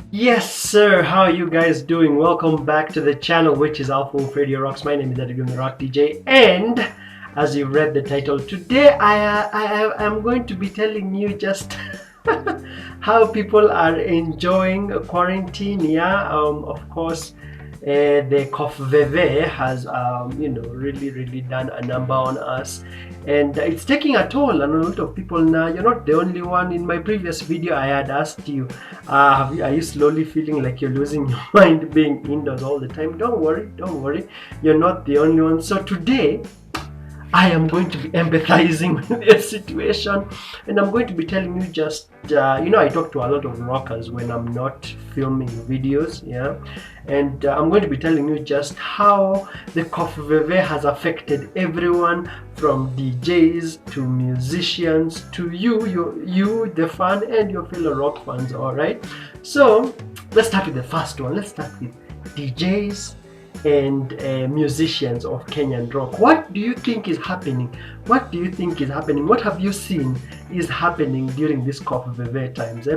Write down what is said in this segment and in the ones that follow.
Yes, sir. How are you guys doing? Welcome back to the channel, which is Alpha Wolf Radio Rocks. My name is Kenyan Rock DJ, and as you read the title, today I am going to be telling you just how people are enjoying quarantine. Yeah, of course. The Kofveve has really done a number on us, and it's taking a toll on a lot of people now. You're not the only one. In my previous video I had asked you, are you slowly feeling like you're losing your mind being indoors all the time? Don't worry, you're not the only one. So today I am going to be empathizing with your situation, and I'm going to be telling you just I talk to a lot of rockers when I'm not filming videos, yeah, and I'm going to be telling you just how the Kofveve has affected everyone, from DJs to musicians to you the fan and your fellow rock fans. All right, so let's start with the first one. Let's start with DJs and musicians of Kenyan rock. What do you think is happening? What do you think is happening? What have you seen is happening during this Kofveve times?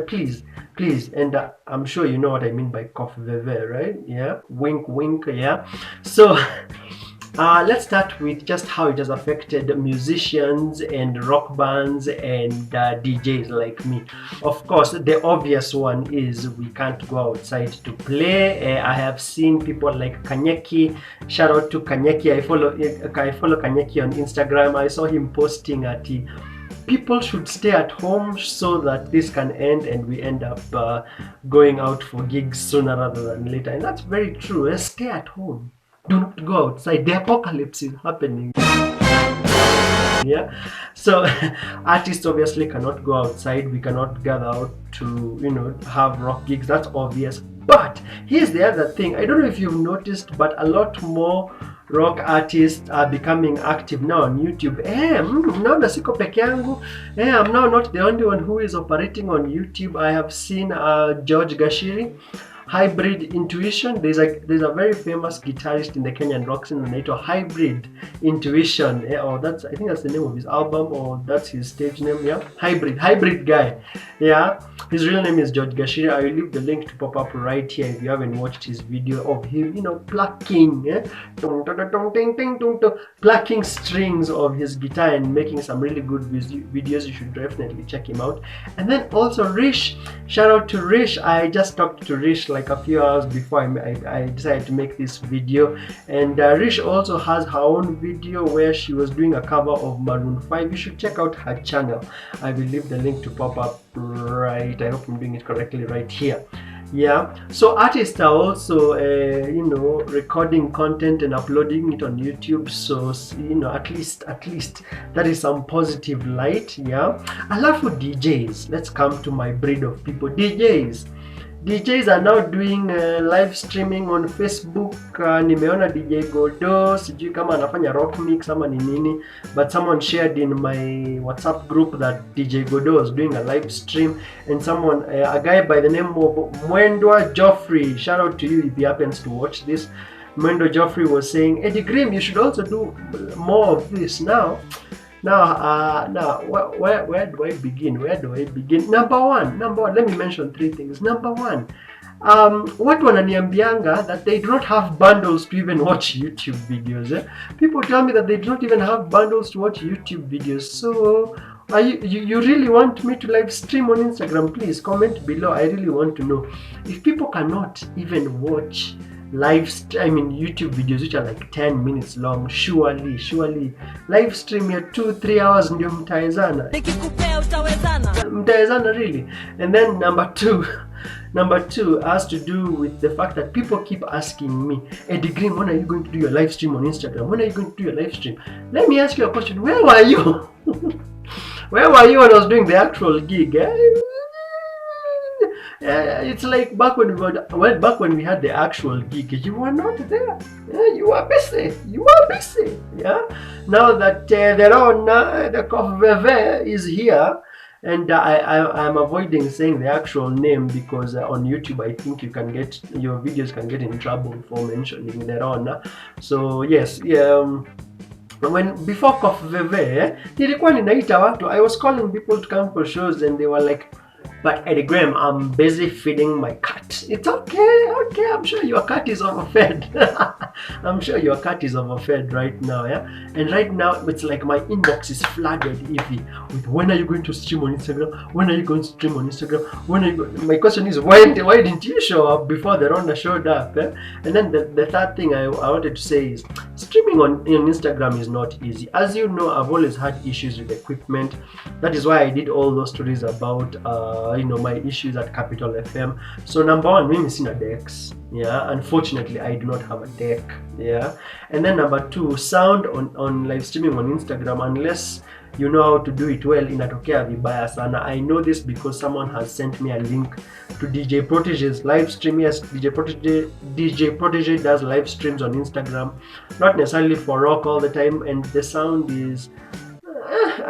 Please, and I'm sure you know what I mean by Kofveve, right? Yeah, wink, wink. Yeah. So let's start with just how it has affected musicians and rock bands and DJs like me. Of course, the obvious one is we can't go outside to play. I have seen people like Kanyeki. Shout out to Kanyeki. I follow Kanyeki on Instagram. I saw him posting at people should stay at home so that this can end and we end up going out for gigs sooner rather than later. And that's very true. Stay at home. Do not go outside. The apocalypse is happening. Yeah, so artists obviously cannot go outside. We cannot gather out to have rock gigs. That's obvious. But here's the other thing. I don't know if you've noticed, but a lot more rock artists are becoming active now on YouTube. Naona siko peke yangu. I'm now not the only one who is operating on YouTube. I have seen George Gashiri, Hybrid Intuition. There's a very famous guitarist in the Kenyan rock scene named Hybrid Intuition. I think that's the name of his album, or that's his stage name. Yeah, Hybrid guy. Yeah, his real name is George Gashiri. I will leave the link to pop up right here if you haven't watched his video of him, plucking, plucking strings of his guitar and making some really good videos. You should definitely check him out. And then also Rish. Shout out to Rish. I just talked to Rish like a few hours before I decided to make this video, and Rish also has her own video where she was doing a cover of Maroon 5. You should check out her channel. I will leave the link to pop up right, I hope I'm doing it correctly, right here. Yeah, so artists are also recording content and uploading it on YouTube, so at least that is some positive light. Yeah, alafu DJs, let's come to my breed of people. DJs are now doing live streaming on Facebook. Nimeona DJ Godo, sijui kama anafanya rock mix ama ni nini, but someone shared in my WhatsApp group that DJ Godo was doing a live stream, and someone, a guy by the name of Mwendwa Joffrey, shout out to you if he happens to watch this. Mwendwa Joffrey was saying, Eddie Grimm, you should also do more of this now. Now, where do I begin? Number one, let me mention three things. Number one, watu wananiambianga that they do not have bundles to even watch YouTube videos. People tell me that they do not even have bundles to watch YouTube videos. So you really want me to live stream on Instagram? Please comment below. I really want to know. If people cannot even watch YouTube videos which are like 10 minutes long, surely live stream ya 2-3 hours ndio mtaezana really. And then number two has to do with the fact that people keep asking me, Eddie Grimm, when are you going to do your live stream on Instagram? When are you going to do your live stream? Let me ask you a question. Where were you? Where were you when I was doing the actual gig? It's like back when we had the actual gig, you were not there. You were busy. Yeah. Now that the Kofveve is here, And I'm avoiding saying the actual name because on YouTube I think your videos can get in trouble for mentioning their owner. So yes, before Kof Veve, nilikuwa ninaita watu. I was calling people to come for shows and they were like, but Eddie Graham, I'm busy feeding my cat. It's okay, I'm sure your cat is overfed. I'm sure your cat is overfed right now, yeah? And right now, it's like my inbox is flooded, Evie, with when are you going to stream on Instagram? When are you going to stream on Instagram? My question is, why didn't you show up before the Rona showed up? Eh? And then the third thing I wanted to say is, streaming on Instagram is not easy. As you know, I've always had issues with equipment. That is why I did all those stories about my issues at Capital FM. So number one, mimi sina decks. Yeah, unfortunately I do not have a deck. Yeah, and then number two, sound on live streaming on Instagram, unless you know how to do it well, inatokea vibaya sana. I know this because someone has sent me a link to DJ Protege's live stream. Yes, DJ Protege does live streams on Instagram, not necessarily for rock all the time, and the sound is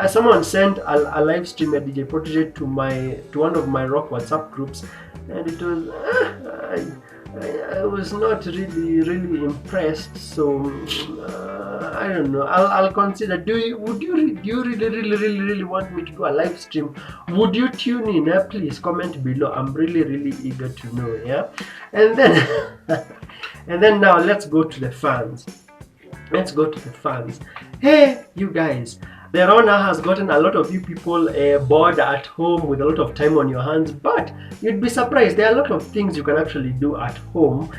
someone sent a live stream at DJ Protege to one of my rock WhatsApp groups, and it was I was not really impressed. So I don't know. I'll consider. Would you really want me to do a live stream? Would you tune in? Please comment below. I'm really eager to know. Yeah, and then now let's go to the fans. Hey, you guys. The Rona has gotten a lot of you people bored at home with a lot of time on your hands, but you'd be surprised. There are a lot of things you can actually do at home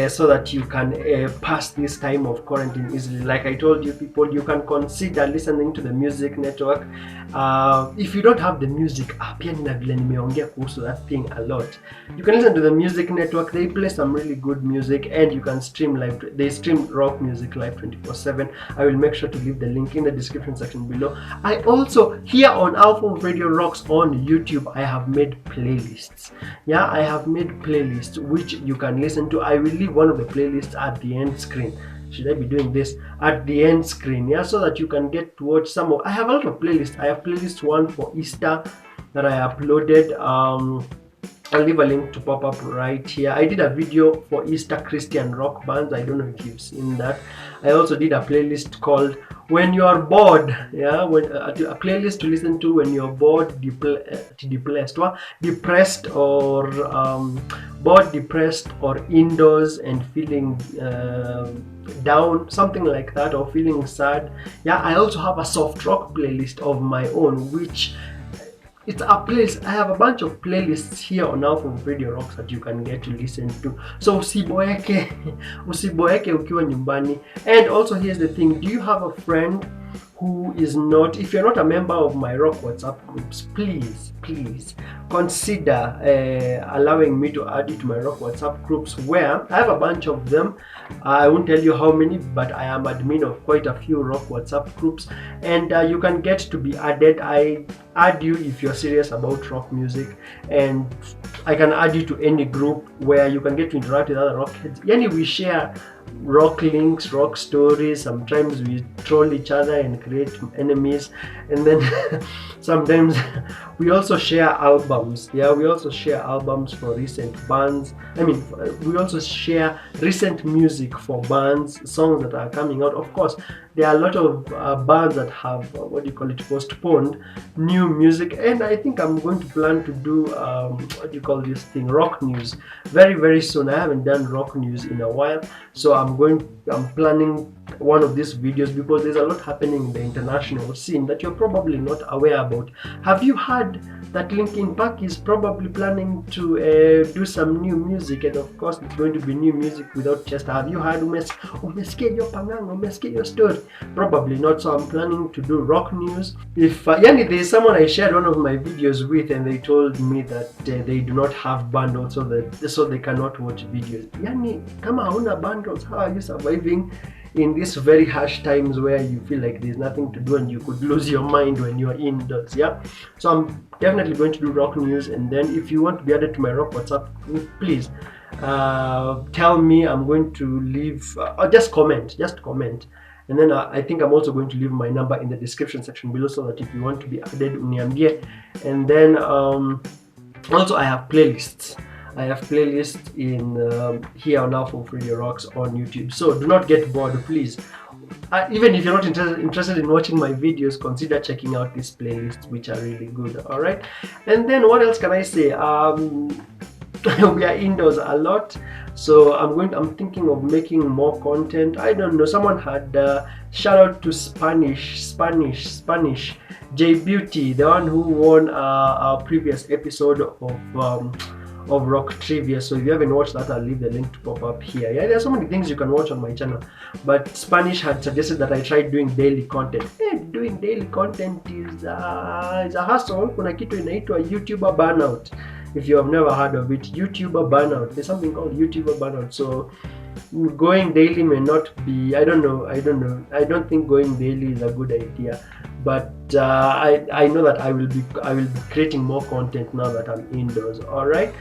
so that you can pass this time of quarantine easily. Like I told you people, you can consider listening to the music network. If you don't have the music app, that thing a lot. You can listen to the music network. They play some really good music, and you can stream live. They stream rock music live 24/7. I will make sure to leave the link in the description section below. I also, here on Alpha Radio Rocks on YouTube, I have made playlists. Yeah, I have made playlists which you can listen to. I will leave one of the playlists at the end screen. Should I be doing this at the end screen? Yeah, so that you can get to watch some of. I have a lot of playlists. I have playlist one for Easter that I uploaded. I'll leave a link to pop up right here. I did a video for Easter Christian rock bands. I don't know if you've seen that. I also did a playlist called When You Are Bored. Yeah, a playlist to listen to when you're bored, depressed, or bored, depressed, or indoors and feeling down, something like that, or feeling sad. Yeah, I also have a soft rock playlist of my own, which it's a place. I have a bunch of playlists here on Alpha Radio Rocks that you can get to listen to. So usiboeke ukiwa nyumbani. And also here's the thing, do you have a friend who is not, if you're not a member of my rock WhatsApp groups, please consider allowing me to add you to my rock WhatsApp groups, where I have a bunch of them. I won't tell you how many, but I am admin of quite a few rock WhatsApp groups, and you can get to be added. I add you if you're serious about rock music, and I can add you to any group where you can get to interact with other rock heads. Yani, we share rock links, rock stories. Sometimes we troll each other and create enemies, and then sometimes we also share albums. Yeah, we also share albums for recent bands. We also share recent music for bands, songs that are coming out. Of course, there are a lot of bands that have postponed new music, and I think I'm going to plan to do rock news very soon. I haven't done rock news in a while, so I'm planning one of these videos because there's a lot happening in the international scene that you're probably not aware about. Have you heard that Linkin Park is probably planning to do some new music, and of course it's going to be new music without Chester? Have you heard umesikia your story? Probably not. So I'm planning to do rock news. If there's someone I shared one of my videos with, and they told me that they do not have bundles, so they cannot watch videos. Kama hauna bundles, how are you surviving in these very harsh times where you feel like there's nothing to do and you could lose your mind when you're indoors? Yeah, so I'm definitely going to do rock news. And then if you want to be added to my rock WhatsApp group, please tell me. I'm going to leave just comment, And then I think I'm also going to leave my number in the description section below, so that if you want to be added, uniambie. And then also I have playlists. I have playlists in here on Alpha of Radio Rocks on YouTube. So do not get bored, please. Even if you're not interested in watching my videos, consider checking out these playlists, which are really good. All right. And then what else can I say? We are indoors a lot, so I'm thinking of making more content. I don't know, someone had shout out to Spanish J Beauty, the one who won our previous episode of Rock Trivia. So if you haven't watched that, I'll leave the link to pop up here. Yeah, there's so many things you can watch on my channel, but Spanish had suggested that I try doing daily content. Doing daily content is a hustle. Kuna kitu inaitwa YouTuber burnout. If you have never heard of it, YouTuber burnout. There's something called YouTuber burnout. So going daily may not be, I don't know. I don't think going daily is a good idea. But I know that I will be creating more content now that I'm indoors. All right.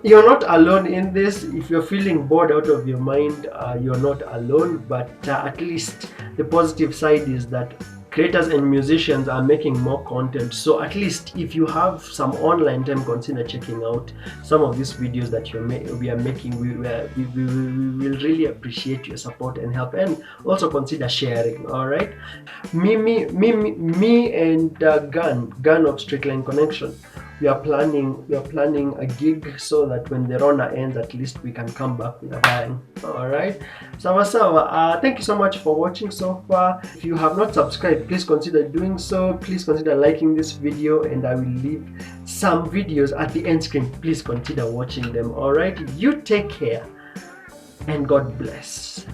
You're not alone in this. If you're feeling bored out of your mind, you're not alone. But at least the positive side is that creators and musicians are making more content. So at least if you have some online time, consider checking out some of these videos that we are making. We will really appreciate your support and help, and also consider sharing. All right. Me and Gun of Straight Line Connection, we are planning a gig, so that when the Rona ends, at least we can come back with a bang. All right. Sawa. Thank you so much for watching so far. If you have not subscribed, please consider doing so. Please consider liking this video, and I will leave some videos at the end screen. Please consider watching them. All right. You take care, and God bless.